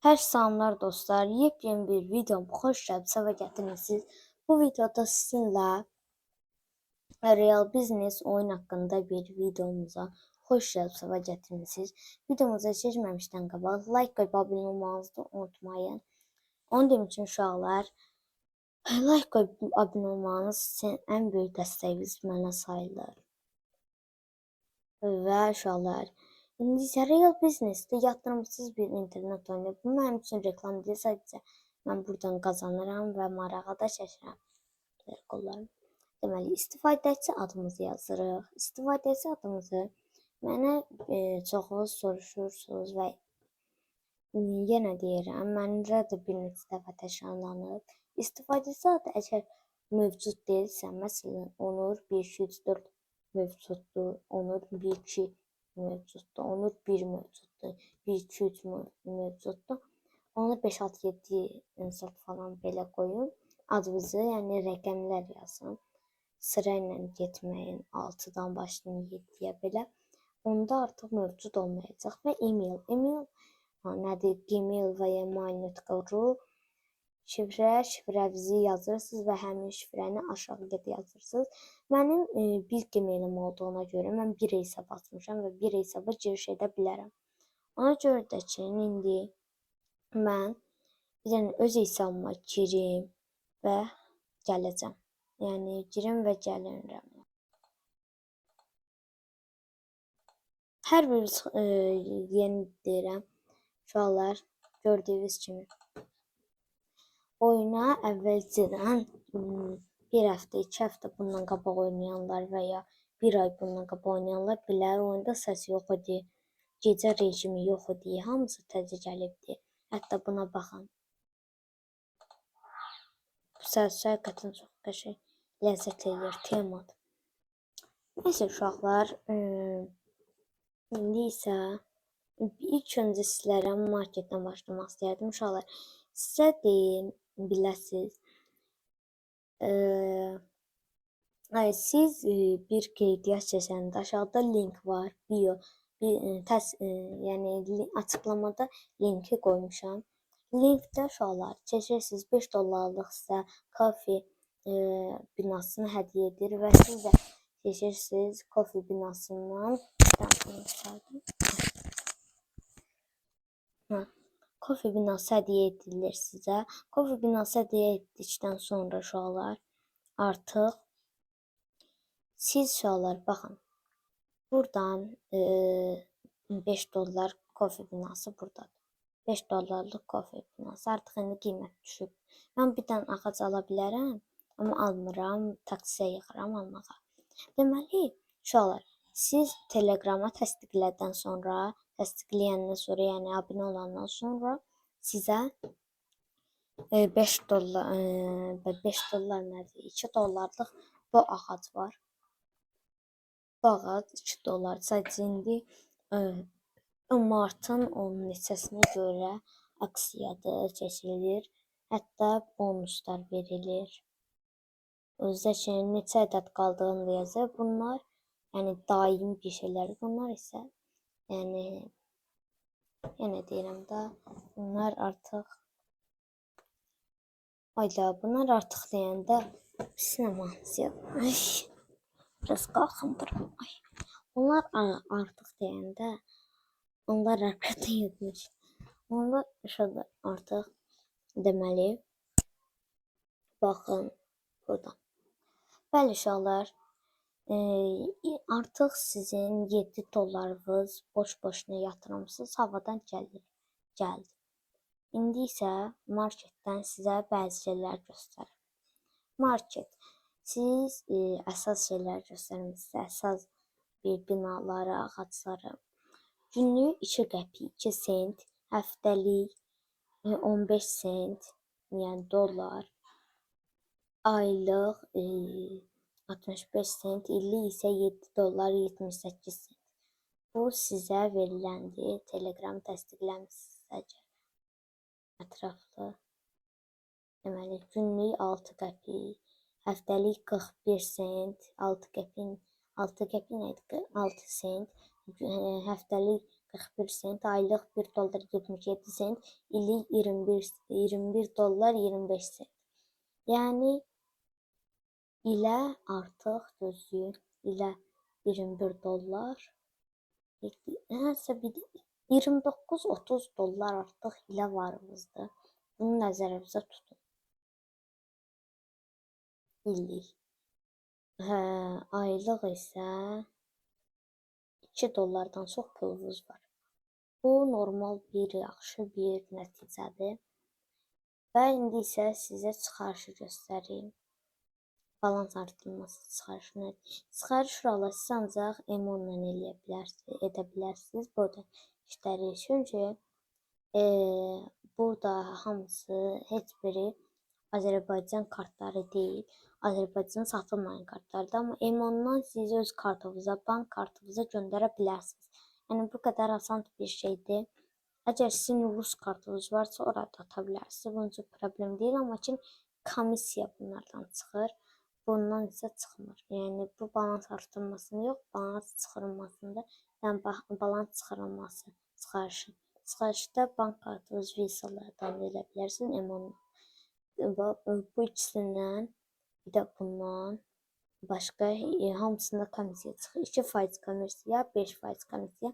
Hər salamlar dostlar, yepyeni bir videom xoş gəlibsə və gətirmisiniz. Bu videoda sizinlə Real Business oyun haqqında bir videomuza xoş gəlibsə və gətirmisiniz. Videomuza keçməmişdən qabaq like qoyub abunə olmanızı da unutmayın. Onu demək üçün uşaqlar, like qoyub abunə olmanız sizin ən böyük dəstəyiniz mənə sayılır. Və uşaqlar, İndi isə Real Business-də yatırımsız bir internet oyunu. Bu mənim üçün reklam deyil, sadəcə mən buradan qazanıram və marağa da çəkirəm qollarım. Deməli, istifadəçi adımızı yazırıq. İstifadəçi adımızı mənə çoxunuz soruşursunuz və yenə deyirəm, mənimlə də bir neçə dəfə təkrarlanıb. İstifadəçi adı əgər mövcud deyilsə, məsələn, Onur 1-2-3-4 mövcuddur, Onur 1-2 mövcuddur, Onur 1 mövcuddur, 1-2-3 mövcuddur. Onu 5-6-7 falan belə qoyun. Adınızı, yəni rəqəmlər yazın. Sıra ilə getməyin, 6-dan başlayın 7-yə belə. Onda artıq mövcud olmayacaq və e-mail. E-mail nədir? Gmail və ya mail.ru şifrənizi yazırsınız və həmin şifrəni aşağıya yazırsınız. Mənim bir Gmailim olduğuna görə mən bir hesab açmışam və bir hesaba giriş edə bilərəm. Ona görə də ki, indi mən öz hesabıma girim və gələcəm. Yəni girim və gəlirəm. Hər bir yeni deyirəm. Uşaqlar, gördüyünüz kimi oyuna əvvəlcədən bir həftə, 2 həftə bundan qabaq oynayanlar və ya bir ay bundan qabaq oynayanlar bilər, oyunda səs yox idi, gecə rejimi yox idi, hamısı təzə gəlibdi. Hətta buna baxın. Bu səs həqiqətən çox qəşəng, ləzzət edir, temadır. Neysə uşaqlar, indi isə ilk öncə sizlərə marketdən başlamaq istəyərdim. Uşaqlar, sizə deyim, biləsiniz. Siz bir qeydiyyat çəkəndə aşağıda link var, bio, yəni açıqlamada linki qoymuşam. Linkdə uşaqlar keçirsiniz, 5 dollarlıq sizə Coffee binasını hədiyyə edir və siz də keçirsiniz Coffee binasından. Coffee binası hədiyyə edilir sizə. Coffee binası hədiyyə etdikdən sonra uşaqlar artıq siz uşaqlar baxın. Buradan 5 dollar Coffee binası buradadır. 5 dollarlıq Coffee binası artıq indi qiymət düşüb. Mən bir dənə ağac ala bilərəm, amma almıram, taksiyə yığıram almağa. Deməli, uşaqlar, siz Telegrama təsdiqlədən sonra, yəni abunə olandan sonra sizə 5 dollar nədir? 2 dollarlıq bu ağac var. Bu ağac 2 dollar. Sadəcə indi martın 10 neçəsinə görə aksiyadır, keçirilir. Hətta bonuslar verilir. Özdə ki, neçə ədəd qaldığını da yazır. Bunlar yəni daimi bir şeylər. Bunlar isə yəni yenə deyirəm də, bunlar artıq deyəndə sinəmanızı biraz qalxın bura. Onlar artıq deyəndə onlar haqqında yazmış. Onlar uşaqlar artıq deməli baxın buradan. Bəli uşaqlar, artıq sizin 7 dollarınız boş-boşuna yatırımsız havadan gəldi. İndi isə marketdən sizə bəzi şeylər göstərir. Market, siz əsas şeylər göstərmişsiniz, əsas bir binaları, ağacları. Günlük 2 qəpik, 2 sent, həftəlik 15 sent, yəni dollar, aylıq 65 sent, illik isə 7 dollar 78 sent. Bu sizə veriləndir. Telegram təsdiqləmişsiniz ətraflı. Deməli, günlük 6 qəpik, həftəlik 41 sent, 6 qəpik nədir? 6 sent, həftəlik 41 sent, aylıq 1 dollar 77 sent, illik 21 dollar 25 sent. Yəni ilə artıq gözləyin, ilə 21 dollar, nəsə bir 29-30 dollar artıq ilə varımızdır. Bunu nəzərinizə tutun. İllik. Aylıq isə 2 dollardan çox pulunuz var. Bu normal bir yaxşı bir nəticədir. Və indi isə sizə çıxarışı göstəreyim. Balans artırılması çıxarışını. Çıxarış siz ancaq M10 ilə edə bilərsiniz. Burada işləri. Çünki burada hamısı heç biri Azərbaycan kartları deyil. Azərbaycan satılmayan kartlardır. Amma M10-dan siz öz kartınıza, bank kartınıza göndərə bilərsiniz. Yəni bu qədər asan bir şeydir. Əgər sizin rus kartınız varsa orada ata bilərsiniz. Bunun üçün problem deyil. Amma ki komissiya bunlardan çıxır. Bundan isə çıxmır. Yəni bu balans artırılmasını yox, balans çıxırılmasında, yəni balans çıxırılması, çıxarışı. Çıxarışda bank kartınız Visa-lardan elə bilərsiniz. M10 bu ikisindən, bir də bundan başqa hamısında komissiya çıxır. 2% komissiya, 5% komissiya.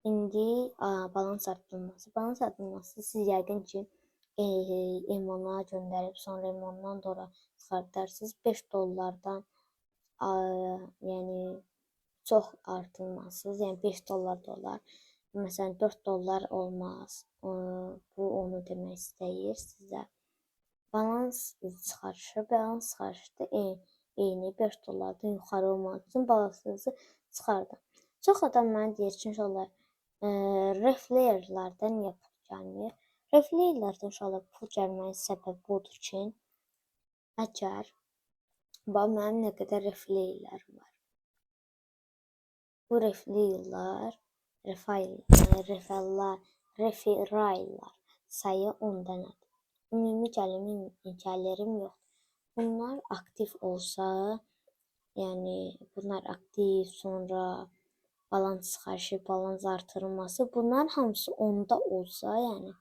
İndi balans artırılması. Balans artırılması siz yəqin ki M10-a göndərib sonra M10-dan sonra çıxardarsınız. 5 dollardan yəni çox artırılmazsınız. Yəni 5 dollar da olar. Məsələn 4 dollar olmaz. Bu onu demək istəyir sizə. Balans çıxarışı da eyni 5 dollardan yuxarı olmaq üçün balansınızı çıxardın. Çox adam mənə deyir ki, inşallah refleyerlərdən niyə pul gəlmir? Refleyerlərdən inşallah pul gəlməyin səbəbi budur ki, əgər mənim nə qədər refleyerlərim var. Bu refleyerlər referaylar sayı 10 dənədir. Ümumi gəlirim yoxdur. Bunlar aktiv olsa, yəni bunlar aktiv, sonra balans çıxarışı, balans artırılması, bunların hamısı 10-da olsa, yəni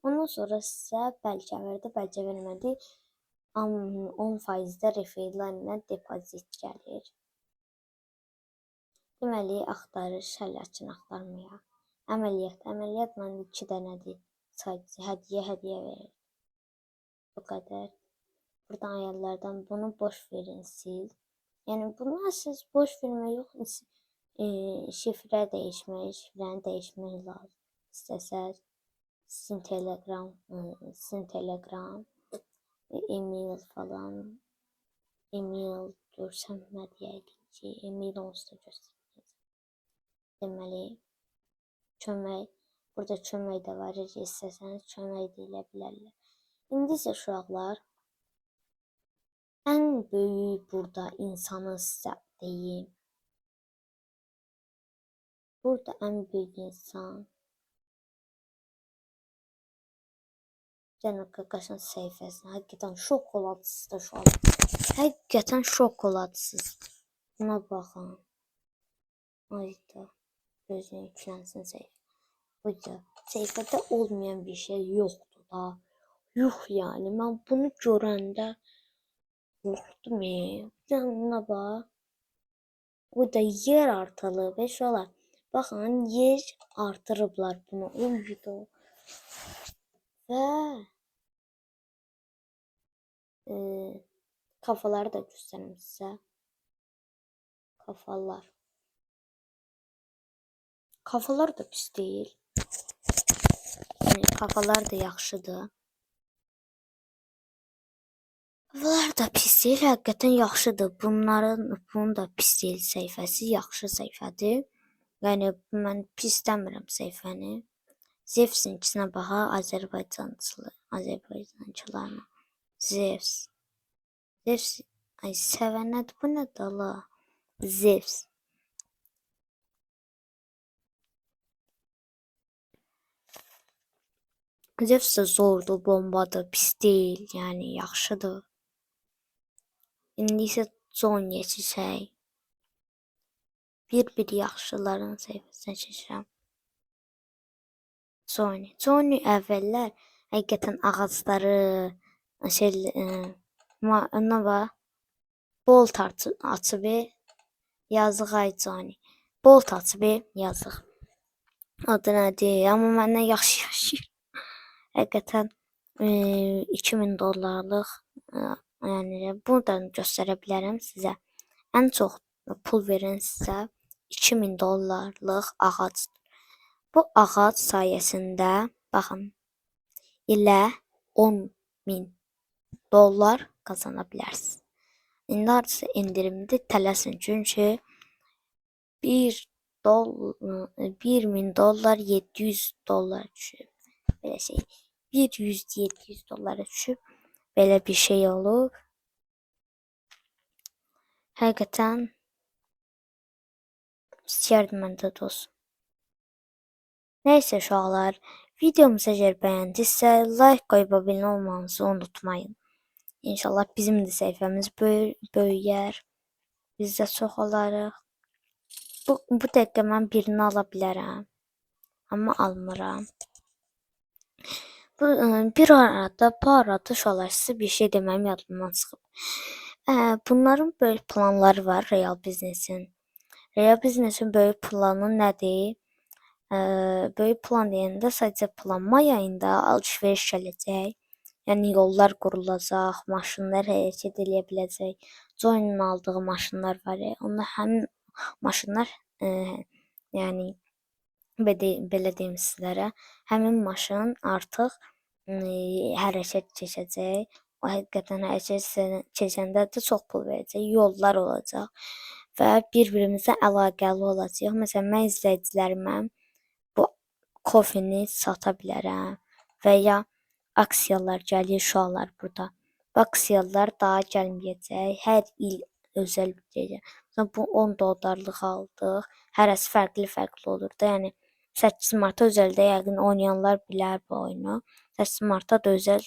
ondan sonra sizə bəlkə verdi, bəlkə vermədi, 10%-də referlərlə depozit gəlir. Deməli, axtarış həlləkini axtarmaya. Əməliyyatla 2 dənədir. Sadəcə hədiyyə verir. Bu qədər. Buradan ayarlardan bunu boş verin siz. Yəni bunlar siz boş vermək yox, şifrə dəyişmək, şifrəni dəyişmək lazım. İstəsəz sizin Telegram, e-mail falan, e-mail görsəm nə deyəydik ki, e-mail olsa göstərəcək. Deməli, kömək, burada kömək də var, istəsəniz kömək də elə bilərlər. İndi isə uşaqlar, ən böyük burada insanı sizə deyim. Burada ən böyük insan Cənab Qaqaşın səhifəsində həqiqətən şok olasınız şu an. Həqiqətən şok olasınız. Buna baxın. Ayda gözünü yüklənsin səhifə. Burada səhifədə olmayan bir şey yoxdur da. Yox yəni. Mən bunu görəndə qorxdum. Buna bax. Burada yer artırılıb. Uşaqlar, baxın, yer artırıblar bunu. Uydu. Və kafaları da göstərim sizə. Kafalar da pis deyil. Yəni kafalar da yaxşıdır. Kafalar da pis deyil, həqiqətən yaxşıdır. Bunun da pis deyil səhifəsi, yaxşı səhifədir. Yəni mən pis demirəm səhifəni. Zevsin ikisinə baxa, Azərbaycançılarına. Zevs, ay sevənədir, bu nə dala? Zevs. Zevs də zordur, bombadır, pis deyil, yəni yaxşıdır. İndi isə Zonya çiçək. Bir yaxşıların səhifəsinə keçirəm. Sony əvvəllər həqiqətən ağacları şey nə var? Bolt açıb yazıq ay Sony. Bolt açıb yazıq. Adı nədir? Amma məndən yaxşı yaşayır. Həqiqətən $2000 yəni buradan göstərə bilərəm sizə. Ən çox pul verən sizə $2000 ağac. Bu ağac sayəsində baxın ilə $10.000 qazana bilərsiniz. İndi artısı endirimli tələsin çünki $1.000 $700 düşüb. Belə şey. $100-700 düşüb. Belə bir şey olub. Həqiqətən istəyərdim məndə də olsun. Neyse uşaqlar, videomuzu əgər bəyəndinizsə, like qoyub abunə olmanızı unutmayın. İnşallah bizim də səhifəmiz böyüyər. Biz də çox olarıq. Bu dəqiqə mən birini ala bilərəm. Amma almıram. Bu arada uşaqlar sizə bir şey deməyim yadımdan çıxıb. Bunların böyük planları var Real Business'in. Real Business'in böyük planı nədir? Böyük plan deyəndə sadəcə plan may ayında alış-veriş gələcək. Yəni yollar qurulacaq, maşınlar hərəkət edə biləcək. Join'un aldığı maşınlar var. Onlar həmin maşınlar yəni belə deyim sizlərə, həmin maşın artıq hərəkət keçəcək. O həqiqətən hərəkət keçəndə də çox pul verəcək. Yollar olacaq və bir-birimizlə əlaqəli olacaq. Məsələn, mən izləyicilərimə bu kofeni sata bilərəm və ya aksiyalar gəlir uşaqlar burada. Bu aksiyalar daha gəlməyəcək. Hər il özəl bitəcək. Bu $10 aldıq. Hərəsi fərqli olur da. Yəni 8 Martda özəldə yəqin oynayanlar bilər bu oyunu. 8 Martda da özəl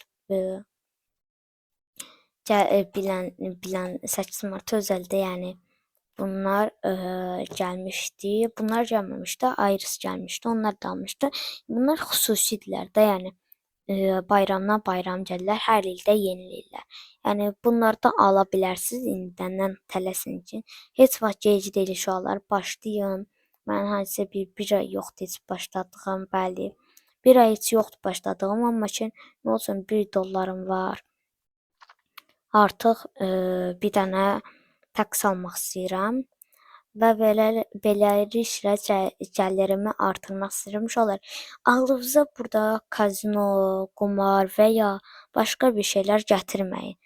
bilən 8 Martda özəldə yəni bunlar gəlmişdi. Bunlar gəlməmişdi. Iris gəlmişdi. Onlar da almışdı. Bunlar xüsusidirlər də, yəni bayramdan bayram gəlirlər. Hər ildə yeniləyirlər. Yəni bunlardan ala bilərsiniz indidən tələsin ki. Heç vaxt gec deyil uşaqlar. Başlayın. Mən hadisə bir ay yoxdur heç başladığım, bəli. Bir ay heç yoxdur başladığım, amma ki nə olsun $1 var. Artıq bir dənə taks almaq istəyirəm. Və beləliklə gəlirimi artırmaq istəyirəm uşaqlar. Ağlınıza burada kazino, qumar və ya başqa bir şeylər gətirməyin.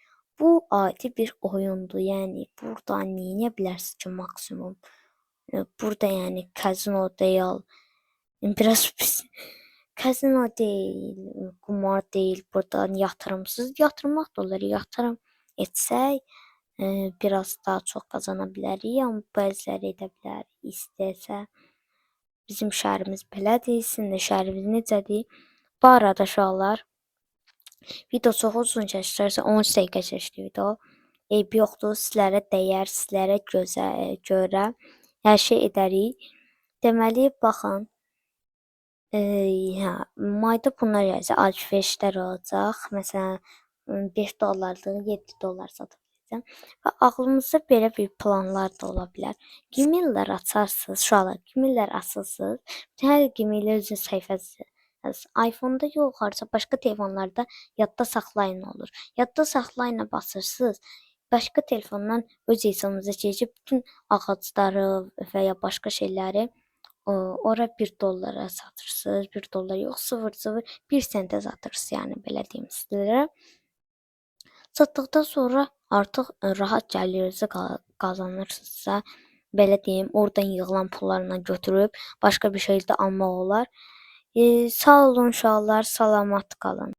Bu adi bir oyundur. Yəni burada nə edə bilərsiniz ki maksimum? Burada yəni kazino deyil. Biraz pis. Kazino deyil, qumar deyil. Burada yatırımsız yatırmaq da olar. Yatırım etsək biraz daha çox qazana bilərik, amma bəziləri edə bilər istəsə. Bizim şəhərimiz belədir, sizin də şəhəriniz necədir? Bu arada uşaqlar, video çox uzun keçirsə 13 dəqiqə keçdi video. Eybi yoxdur, sizlərə dəyər, sizlərə görə hər şey edərik. Deməli, baxın, mayda bunlar gələcək, alış-verişlər olacaq. Məsələn, $5'lığı $7 satıb. Və ağlınızda belə bir planlar da ola bilər. Gmaillər açarsınız, uşaqlar, gmaillər açırsınız. Hər gmaillə özünüz səhifəsi. iPhone-da yox, harca başqa telefonlarda yadda saxlayın olur. Yadda saxlayına basırsınız. Başqa telefondan öz hesabınıza keçib bütün ağacları və ya başqa şeyləri ora $1 satırsınız. $1 yox, 0.01 sentə satırsınız. Yəni belə deyim sizlərə. Satdıqdan sonra artıq rahat gəlirinizi qazanırsınızsa, belə deyim, oradan yığılan pullarla götürüb başqa bir şey də almaq olar. Sağ olun uşaqlar, salamat qalın.